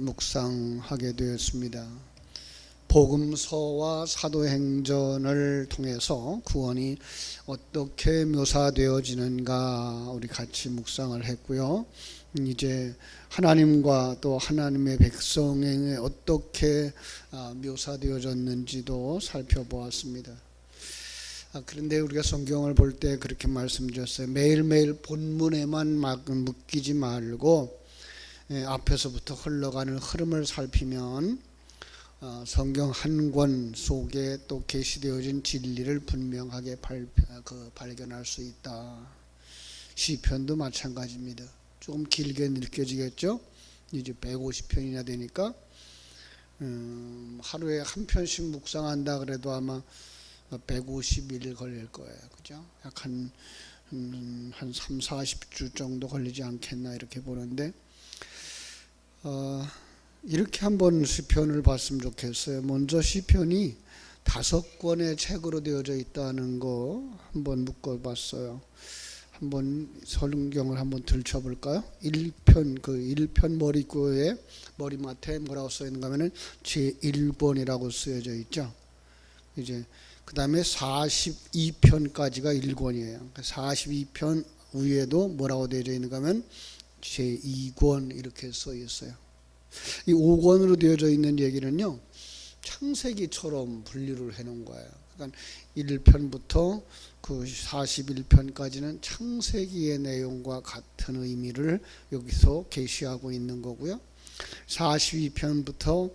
묵상하게 되었습니다. 복음서와 사도행전을 통해서 구원이 어떻게 묘사되어지는가 우리 같이 묵상을 했고요. 이제 하나님과 또 하나님의 백성에 어떻게 묘사되어졌는지도 살펴보았습니다. 그런데 우리가 성경을 볼 때 그렇게 말씀드렸어요. 매일매일 본문에만 묶이지 말고 앞에서부터 흘러가는 흐름을 살피면 성경 한 권 속에 또 계시되어진 진리를 분명하게 발견할 수 있다. 시편도 마찬가지입니다. 조금 길게 느껴지겠죠? 이제 150편이나 되니까 하루에 한 편씩 묵상한다 그래도 아마 150일 걸릴 거예요. 그죠? 약 한 3, 40주 정도 걸리지 않겠나 이렇게 보는데 이렇게 한번 시편을 봤으면 좋겠어요. 먼저 시편이 5권의 책으로 되어져 있다는 거 한번 묶어봤어요. 한번 성경을 한번 들춰볼까요? 1편 그 1편 머리구에 머리맡에 뭐라고 써 있는가 하면은 제1권이라고 쓰여져 있죠. 이제 그 다음에 42편까지가 1권이에요. 42편 위에도 뭐라고 되어져 있는가 하면 제2권 이렇게 써 있어요. 이 5권으로 되어져 있는 얘기는요, 창세기처럼 분류를 해놓은 거예요. 그러니까 1편부터 그 41편까지는 창세기의 내용과 같은 의미를 여기서 계시하고 있는 거고요. 42편부터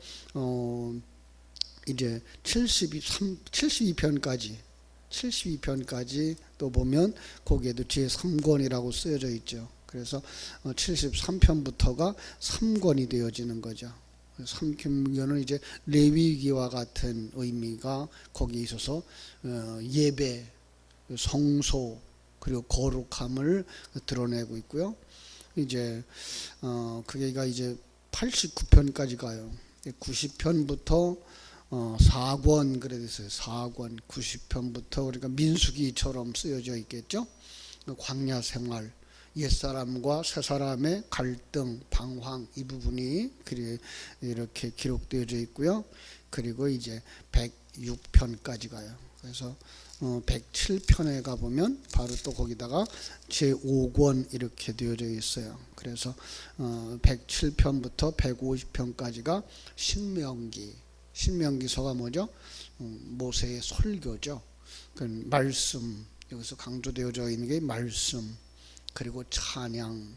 이제 72편까지 또 보면 거기에도 제3권이라고 쓰여져 있죠. 그래서 73편부터가 3권이 되어지는 거죠. 3권은 이제 레위기와 같은 의미가 거기에 있어서 예배, 성소 그리고 거룩함을 드러내고 있고요. 이제 그게가 이제 89편까지 가요. 90편부터 4권 그래 됐어요. 4권 90편부터 우리가 민수기처럼 쓰여져 있겠죠. 광야 생활, 옛사람과 새사람의 갈등, 방황 이 부분이 이렇게 기록되어져 있고요. 그리고 이제 106편까지 가요. 그래서 107편에 가보면 바로 또 거기다가 제5권 이렇게 되어져 있어요. 그래서 107편부터 150편까지가 신명기서가 뭐죠? 모세의 설교죠. 그 말씀, 여기서 강조되어져 있는 게 말씀, 그리고 찬양,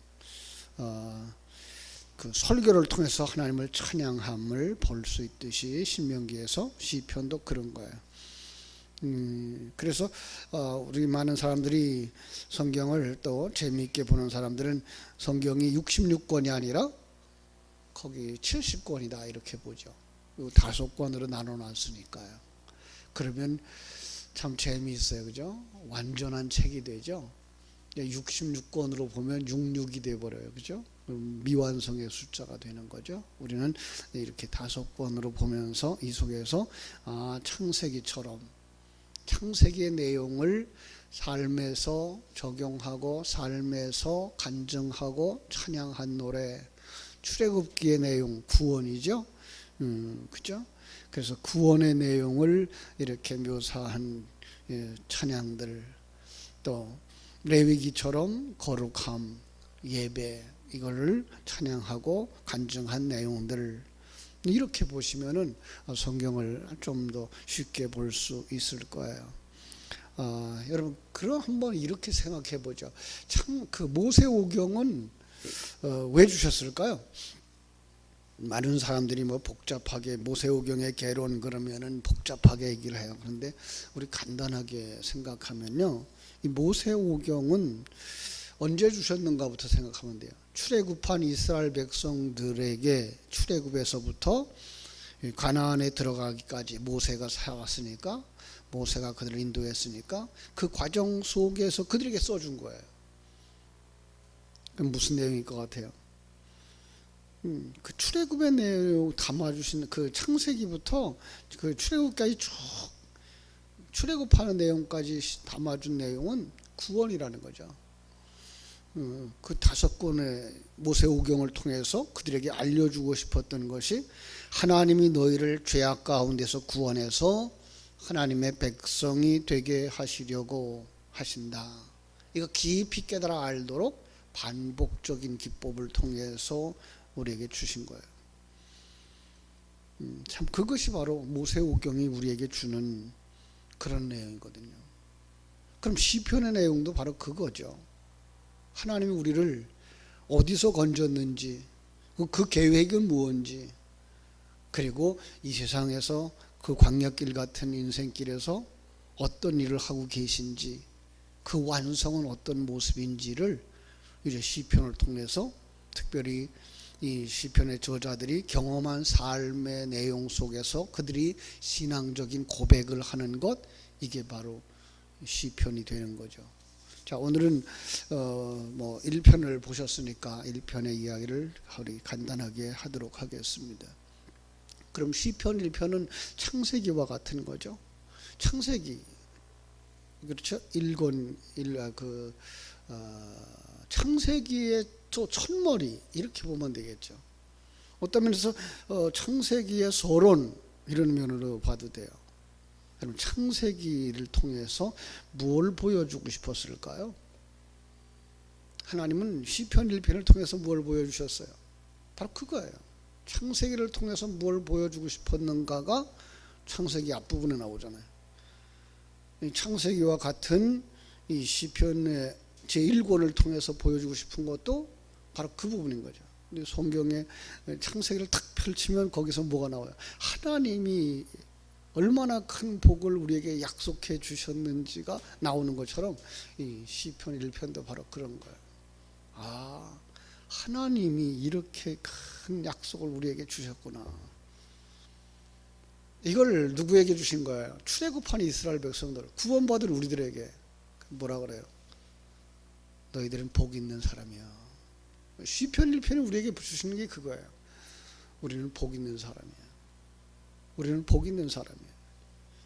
그 설교를 통해서 하나님을 찬양함을 볼 수 있듯이 신명기에서 시편도 그런 거예요. 그래서 우리 많은 사람들이 성경을 또 재미있게 보는 사람들은 성경이 66권이 아니라 거기 70권이다 이렇게 보죠. 5권으로 나눠놨으니까요. 그러면 참 재미있어요. 그죠? 완전한 책이 되죠. 66권으로 보면 66이 돼버려요. 그죠? 미완성의 숫자가 되는 거죠. 우리는 이렇게 5권으로 보면서 이 속에서 창세기처럼 창세기의 내용을 삶에서 적용하고 삶에서 간증하고 찬양한 노래, 출애굽기의 내용 구원이죠. 그죠? 그래서 구원의 내용을 이렇게 묘사한 찬양들, 또 레위기처럼 거룩함, 예배 이거를 찬양하고 간증한 내용들 이렇게 보시면은 성경을 좀 더 쉽게 볼 수 있을 거예요. 여러분 그럼 한번 이렇게 생각해 보죠. 참 그 모세오경은 왜 주셨을까요? 많은 사람들이 뭐 복잡하게 모세오경의 개론 그러면은 복잡하게 얘기를 해요. 그런데 우리 간단하게 생각하면요, 이 모세오경은 언제 주셨는가부터 생각하면 돼요. 출애굽한 이스라엘 백성들에게 출애굽에서부터 가나안에 들어가기까지 모세가 살았으니까, 모세가 그들을 인도했으니까 그 과정 속에서 그들에게 써준 거예요. 그럼 무슨 내용일 것 같아요? 그 출애굽의 내용 담아주신 그 창세기부터 그 출애굽까지 쭉 출애굽하는 내용까지 담아준 내용은 구원이라는 거죠. 그 5권의 모세오경을 통해서 그들에게 알려주고 싶었던 것이 하나님이 너희를 죄악 가운데서 구원해서 하나님의 백성이 되게 하시려고 하신다. 이거 깊이 깨달아 알도록 반복적인 기법을 통해서 우리에게 주신 거예요. 참 그것이 바로 모세오경이 우리에게 주는 그런 내용이거든요. 그럼 시편의 내용도 바로 그거죠. 하나님이 우리를 어디서 건졌는지, 그 계획은 무엇인지, 그리고 이 세상에서 그 광야길 같은 인생길에서 어떤 일을 하고 계신지, 그 완성은 어떤 모습인지를 이제 시편을 통해서, 특별히 이 시편의 저자들이 경험한 삶의 내용 속에서 그들이 신앙적인 고백을 하는 것, 이게 바로 시편이 되는 거죠. 자, 오늘은 1편을 보셨으니까 1편의 이야기를 우리 간단하게 하도록 하겠습니다. 그럼 시편 1편은 창세기와 같은 거죠. 창세기, 그렇죠? 창세기의 첫머리, 이렇게 보면 되겠죠. 어떤 면에서 창세기의 서론, 이런 면으로 봐도 돼요. 그럼 창세기를 통해서 무엇을 보여주고 싶었을까요? 하나님은 시편 1편을 통해서 무엇을 보여주셨어요? 바로 그거예요. 창세기를 통해서 무엇을 보여주고 싶었는가가 창세기 앞부분에 나오잖아요. 창세기와 같은 이 시편의 제1권을 통해서 보여주고 싶은 것도 바로 그 부분인 거죠. 성경에 창세기를 탁 펼치면 거기서 뭐가 나와요? 하나님이 얼마나 큰 복을 우리에게 약속해 주셨는지가 나오는 것처럼 이 시편 1편도 바로 그런 거예요. 아, 하나님이 이렇게 큰 약속을 우리에게 주셨구나. 이걸 누구에게 주신 거예요? 출애굽한 이스라엘 백성들, 구원받은 우리들에게. 뭐라 그래요? 너희들은 복 있는 사람이야. 시편 1편이 우리에게 주시는 게 그거예요. 우리는 복 있는 사람이야. 우리는 복 있는 사람이에요.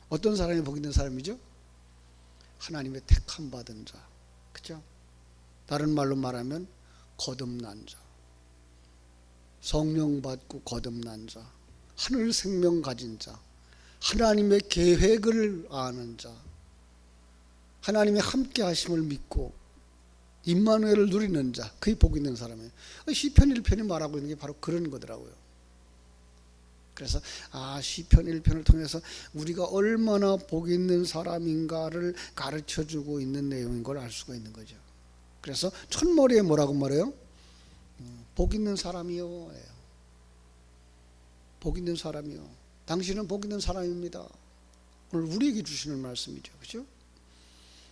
어떤 사람이 복 있는 사람이죠? 하나님의 택함 받은 자, 그죠? 다른 말로 말하면 거듭난 자, 성령 받고 거듭난 자, 하늘 생명 가진 자, 하나님의 계획을 아는 자, 하나님의 함께 하심을 믿고 임마누엘을 누리는 자, 그게 복 있는 사람이에요. 시편 1편이 말하고 있는 게 바로 그런 거더라고요. 그래서 시편 1편을 통해서 우리가 얼마나 복 있는 사람인가를 가르쳐주고 있는 내용인 걸 알 수가 있는 거죠. 그래서 첫머리에 뭐라고 말해요? 복 있는 사람이요. 복 있는 사람이요. 당신은 복 있는 사람입니다. 오늘 우리에게 주시는 말씀이죠. 그렇죠?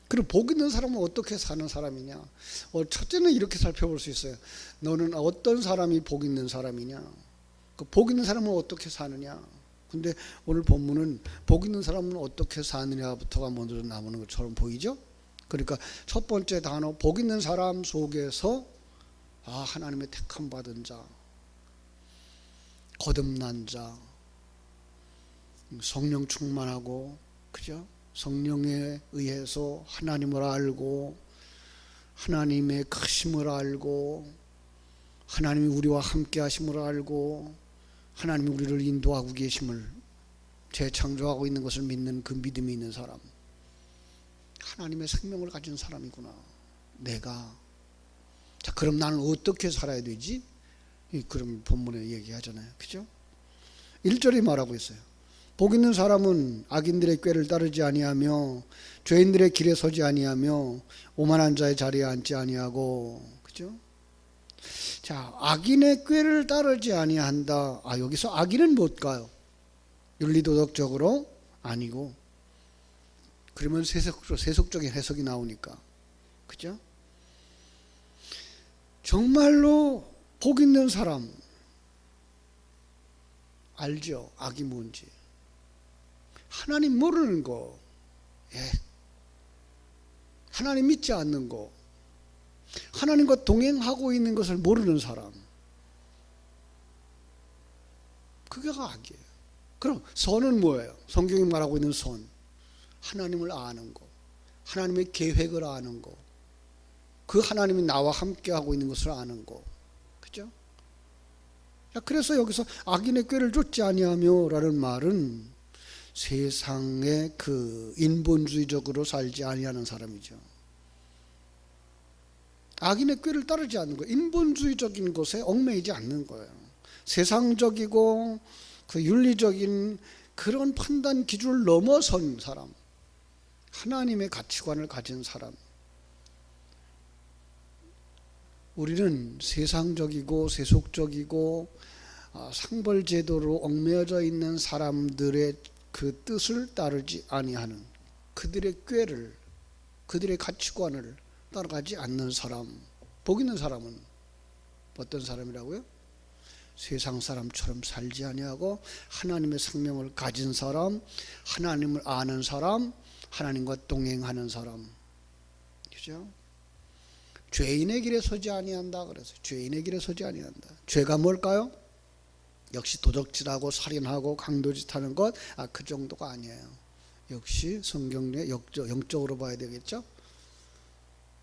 그럼 복 있는 사람은 어떻게 사는 사람이냐? 첫째는 이렇게 살펴볼 수 있어요. 너는 어떤 사람이 복 있는 사람이냐? 그 복 있는 사람은 어떻게 사느냐? 근데 오늘 본문은 복 있는 사람은 어떻게 사느냐부터가 먼저 나오는 것처럼 보이죠? 그러니까 첫 번째 단어, 복 있는 사람 속에서 하나님의 택함 받은 자, 거듭난 자, 성령 충만하고, 그죠? 성령에 의해서 하나님을 알고, 하나님의 크심을 알고, 하나님이 우리와 함께 하심을 알고, 하나님이 우리를 인도하고 계심을, 재창조하고 있는 것을 믿는 그 믿음이 있는 사람, 하나님의 생명을 가진 사람이구나 내가. 자, 그럼 나는 어떻게 살아야 되지? 그럼 본문에 얘기하잖아요. 그죠? 1절이 말하고 있어요. 복 있는 사람은 악인들의 꾀를 따르지 아니하며 죄인들의 길에 서지 아니하며 오만한 자의 자리에 앉지 아니하고. 그죠? 자, 악인의 꾀를 따르지 아니한다. 여기서 악인은 뭘까요? 윤리도덕적으로 아니고, 그러면 세속적인 해석이 나오니까, 그죠? 정말로 복 있는 사람 알죠? 악이 뭔지. 하나님 모르는 거, 하나님 믿지 않는 거, 하나님과 동행하고 있는 것을 모르는 사람, 그게 악이에요. 그럼 선은 뭐예요? 성경이 말하고 있는 선, 하나님을 아는 거, 하나님의 계획을 아는 거, 그 하나님이 나와 함께 하고 있는 것을 아는 거. 그죠? 자, 그래서 여기서 악인의 꾀를 쫓지 아니하며라는 말은 세상에 그 인본주의적으로 살지 아니하는 사람이죠. 악인의 꾀를 따르지 않는 거예요. 인본주의적인 것에 얽매이지 않는 거예요. 세상적이고 그 윤리적인 그런 판단 기준을 넘어선 사람, 하나님의 가치관을 가진 사람. 우리는 세상적이고 세속적이고 상벌제도로 얽매여져 있는 사람들의 그 뜻을 따르지 아니하는, 그들의 꾀를, 그들의 가치관을 따라가지 않는 사람. 복 있는 사람은 어떤 사람이라고요? 세상 사람처럼 살지 아니하고 하나님의 생명을 가진 사람, 하나님을 아는 사람, 하나님과 동행하는 사람. 그죠? 죄인의 길에 서지 아니한다. 그래서 죄인의 길에 서지 아니한다. 죄가 뭘까요? 역시 도적질하고 살인하고 강도짓하는 것, 그 정도가 아니에요. 역시 성경에 영적으로 봐야 되겠죠.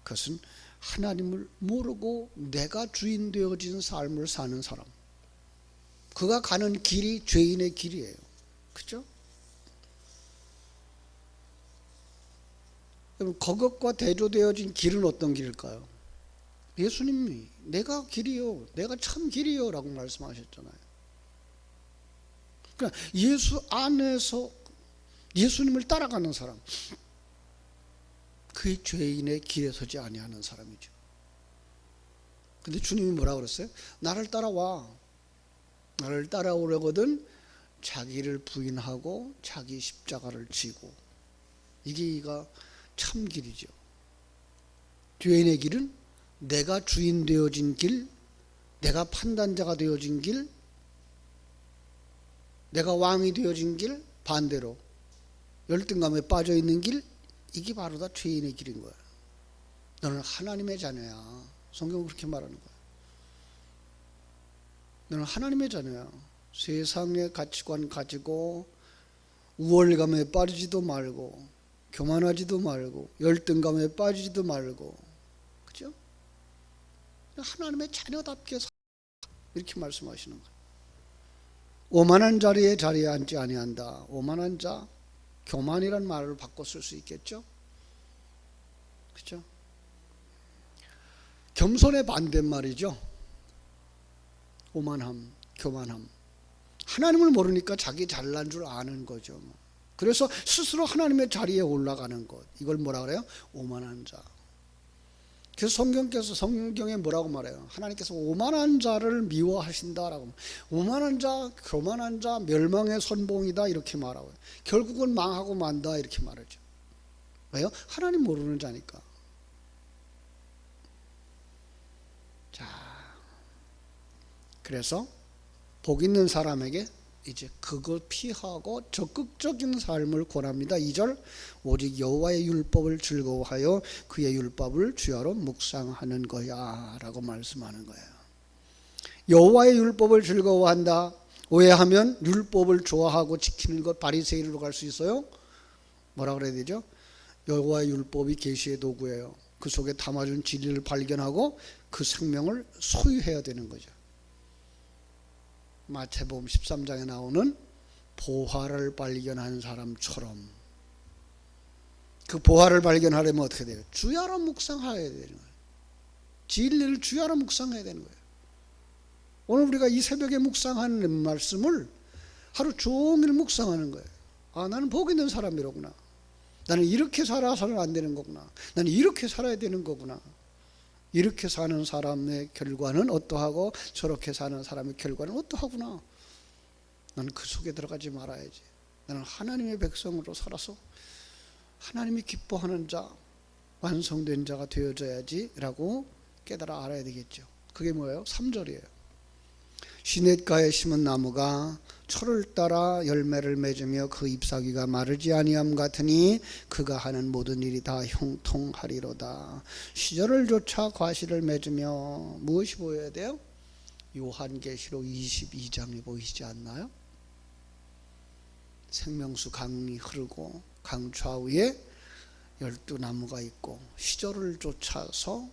그것은 하나님을 모르고 내가 주인 되어진 삶을 사는 사람. 그가 가는 길이 죄인의 길이에요. 그죠? 그럼 그것과 대조되어진 길은 어떤 길일까요? 예수님이 내가 길이요, 내가 참 길이요 라고 말씀하셨잖아요. 그러니까 예수 안에서 예수님을 따라가는 사람, 그의 죄인의 길에 서지 아니하는 사람이죠. 근데 주님이 뭐라고 그랬어요? 나를 따라와. 나를 따라오려거든 자기를 부인하고 자기 십자가를 지고. 이게가 참 길이죠. 죄인의 길은 내가 주인 되어진 길, 내가 판단자가 되어진 길, 내가 왕이 되어진 길, 반대로 열등감에 빠져 있는 길, 이게 바로 다 죄인의 길인 거야. 너는 하나님의 자녀야. 성경은 그렇게 말하는 거야. 너는 하나님의 자녀야. 세상의 가치관 가지고 우월감에 빠지지도 말고 교만하지도 말고 열등감에 빠지지도 말고, 그죠? 하나님의 자녀답게 이렇게 말씀하시는 거예요. 오만한 자리에 앉지 아니한다. 오만한 자, 교만이란 말을 바꿔 쓸 수 있겠죠? 그죠? 겸손의 반대말이죠. 오만함, 교만함. 하나님을 모르니까 자기 잘난 줄 아는 거죠. 그래서 스스로 하나님의 자리에 올라가는 것. 이걸 뭐라 그래요? 오만한 자. 그래서 성경에 뭐라고 말해요? 하나님께서 오만한 자를 미워하신다라고. 오만한 자, 교만한 자, 멸망의 선봉이다 이렇게 말하고요. 결국은 망하고 만다 이렇게 말하죠. 왜요? 하나님 모르는 자니까. 자, 그래서 복 있는 사람에게 이제 그걸 피하고 적극적인 삶을 권합니다. 2절, 오직 여호와의 율법을 즐거워하여 그의 율법을 주야로 묵상하는 거야 라고 말씀하는 거예요. 여호와의 율법을 즐거워한다. 오해하면 율법을 좋아하고 지키는 것 바리새인으로 갈 수 있어요. 뭐라 그래야 되죠? 여호와의 율법이 계시의 도구예요. 그 속에 담아준 진리를 발견하고 그 생명을 소유해야 되는 거죠. 마태복음 13장에 나오는 보화를 발견한 사람처럼, 그 보화를 발견하려면 어떻게 돼요? 주야로 묵상해야 되는 거예요. 진리를 주야로 묵상해야 되는 거예요. 오늘 우리가 이 새벽에 묵상하는 말씀을 하루 종일 묵상하는 거예요. 나는 복 있는 사람이로구나. 나는 이렇게 살아서는 안 되는 거구나. 나는 이렇게 살아야 되는 거구나. 이렇게 사는 사람의 결과는 어떠하고 저렇게 사는 사람의 결과는 어떠하구나. 나는 그 속에 들어가지 말아야지. 나는 하나님의 백성으로 살아서 하나님이 기뻐하는 자, 완성된 자가 되어져야지 라고 깨달아 알아야 되겠죠. 그게 뭐예요? 3절이에요. 시냇가에 심은 나무가 철을 따라 열매를 맺으며 그 잎사귀가 마르지 아니함 같으니 그가 하는 모든 일이 다 형통하리로다. 시절을 쫓아 과실을 맺으며 무엇이 보여야 돼요? 요한계시록 22장이 보이시지 않나요? 생명수 강이 흐르고 강 좌우에 12나무가 있고 시절을 쫓아서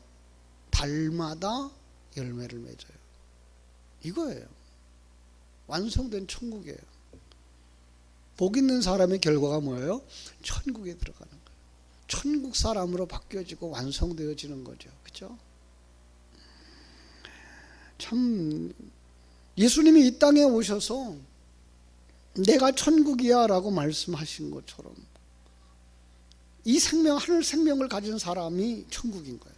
달마다 열매를 맺어요. 이거예요. 완성된 천국이에요. 복 있는 사람의 결과가 뭐예요? 천국에 들어가는 거예요. 천국 사람으로 바뀌어지고 완성되어지는 거죠. 그렇죠? 참 예수님이 이 땅에 오셔서 내가 천국이야 라고 말씀하신 것처럼 이 생명, 하늘 생명을 가진 사람이 천국인 거예요.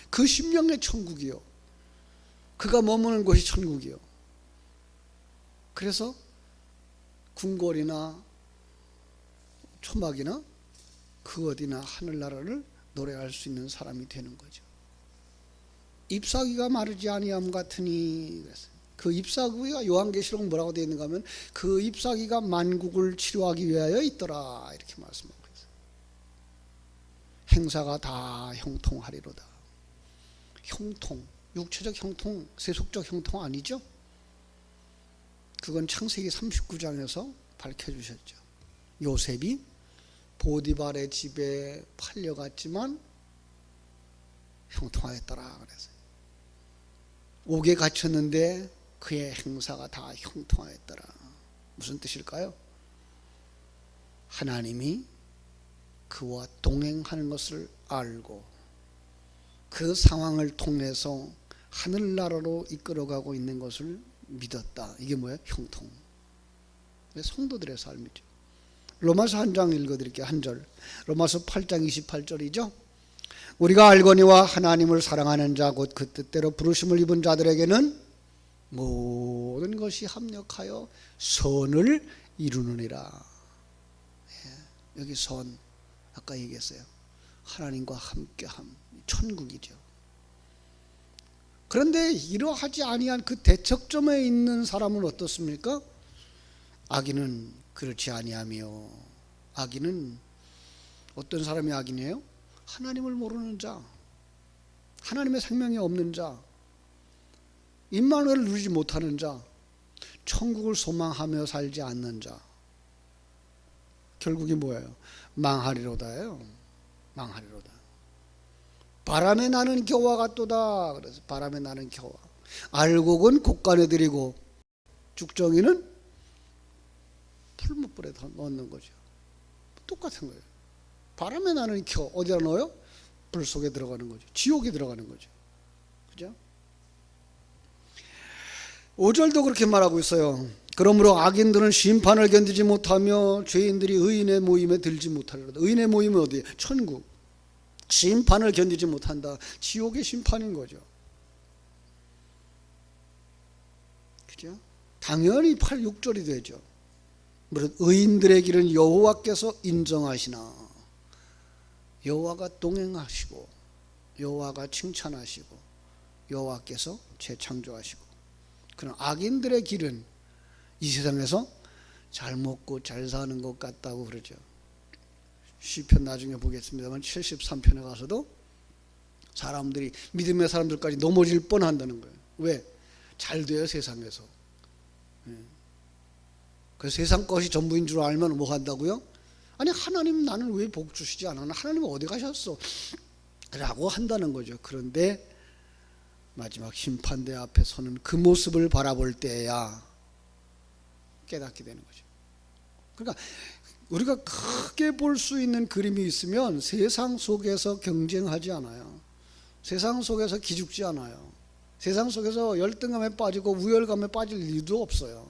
그 심령의 천국이요. 그가 머무는 곳이 천국이요. 그래서 궁궐이나 초막이나 그 어디나 하늘나라를 노래할 수 있는 사람이 되는 거죠. ip사귀가 마르지 아니함 같으니, 그 ip사귀가 요한계시록 뭐라고 되어 있는가 하면 그 ip사귀가 만국을 치료하기 위하여 있더라 이렇게 말씀하고 있어요. 행사가 다 형통하리로다. 형통, 육체적 형통, 세속적 형통 아니죠? 그건 창세기 39장에서 밝혀주셨죠. 요셉이 보디발의 집에 팔려갔지만 형통하였더라 그래서 옥에 갇혔는데 그의 행사가 다 형통하였더라. 무슨 뜻일까요? 하나님이 그와 동행하는 것을 알고 그 상황을 통해서 하늘나라로 이끌어가고 있는 것을 믿었다. 이게 뭐예요? 형통. 성도들의 삶이죠. 로마서 한 장 읽어드릴게요. 한 절. 로마서 8장 28절이죠. 우리가 알거니와 하나님을 사랑하는 자 곧 그 뜻대로 부르심을 입은 자들에게는 모든 것이 합력하여 선을 이루느니라. 여기 선 아까 얘기했어요. 하나님과 함께함, 천국이죠. 그런데 이러하지 아니한 그 대척점에 있는 사람은 어떻습니까? 악인은 그렇지 아니하며, 악인은 어떤 사람이 악인이에요? 하나님을 모르는 자, 하나님의 생명이 없는 자, 임마누엘을 누리지 못하는 자, 천국을 소망하며 살지 않는 자. 결국이 뭐예요? 망하리로다예요. 망하리로다. 바람에 나는 겨와 같도다. 그래서 바람에 나는 겨와. 알곡은 곡간에 들이고 죽정이는 풀무불에 넣는 거죠. 똑같은 거예요. 바람에 나는 겨 어디다 넣어요? 불 속에 들어가는 거죠. 지옥에 들어가는 거죠. 그죠? 5절도 그렇게 말하고 있어요. 그러므로 악인들은 심판을 견디지 못하며 죄인들이 의인의 모임에 들지 못하리로다. 의인의 모임은 어디에? 천국. 심판을 견디지 못한다. 지옥의 심판인 거죠. 그죠? 당연히 8, 6절이 되죠. 물론 의인들의 길은 여호와께서 인정하시나. 여호와가 동행하시고 여호와가 칭찬하시고 여호와께서 재창조하시고. 그런 악인들의 길은 이 세상에서 잘 먹고 잘 사는 것 같다고 그러죠. 시편 나중에 보겠습니다만 73편에 가서도 사람들이, 믿음의 사람들까지 넘어질 뻔한다는 거예요. 왜? 잘 돼요 세상에서. 그 세상 것이 전부인 줄 알면 뭐 한다고요? 아니 하나님 나는 왜 복 주시지 않았나? 하나님 어디 가셨어? 라고 한다는 거죠. 그런데 마지막 심판대 앞에 서는 그 모습을 바라볼 때야 깨닫게 되는 거죠. 그러니까 우리가 크게 볼 수 있는 그림이 있으면 세상 속에서 경쟁하지 않아요. 세상 속에서 기죽지 않아요. 세상 속에서 열등감에 빠지고 우열감에 빠질 이유도 없어요.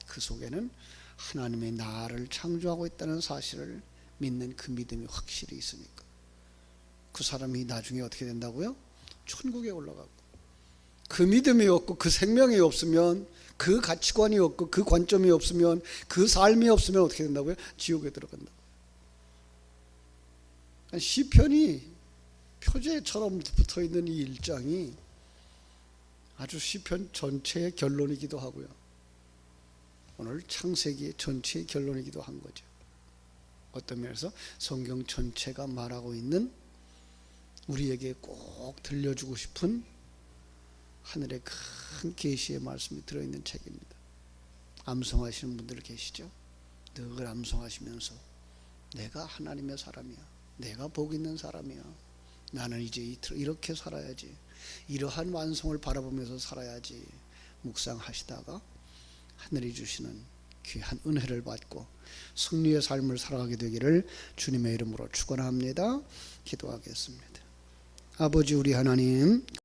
그 속에는 하나님의 나를 창조하고 있다는 사실을 믿는 그 믿음이 확실히 있으니까 그 사람이 나중에 어떻게 된다고요? 천국에 올라가고. 그 믿음이 없고 그 생명이 없으면, 그 가치관이 없고 그 관점이 없으면, 그 삶이 없으면 어떻게 된다고요? 지옥에 들어간다고요. 시편이 표제처럼 붙어있는 이 1장이 아주 시편 전체의 결론이기도 하고요, 오늘 창세기의 전체의 결론이기도 한 거죠. 어떤 면에서 성경 전체가 말하고 있는, 우리에게 꼭 들려주고 싶은 하늘의 큰 계시의 말씀이 들어있는 책입니다. 암송하시는 분들 계시죠? 늘 암송하시면서 내가 하나님의 사람이야, 내가 복 있는 사람이야, 나는 이제 이렇게 살아야지, 이러한 완성을 바라보면서 살아야지 묵상하시다가 하늘이 주시는 귀한 은혜를 받고 승리의 삶을 살아가게 되기를 주님의 이름으로 축원합니다. 기도하겠습니다. 아버지 우리 하나님,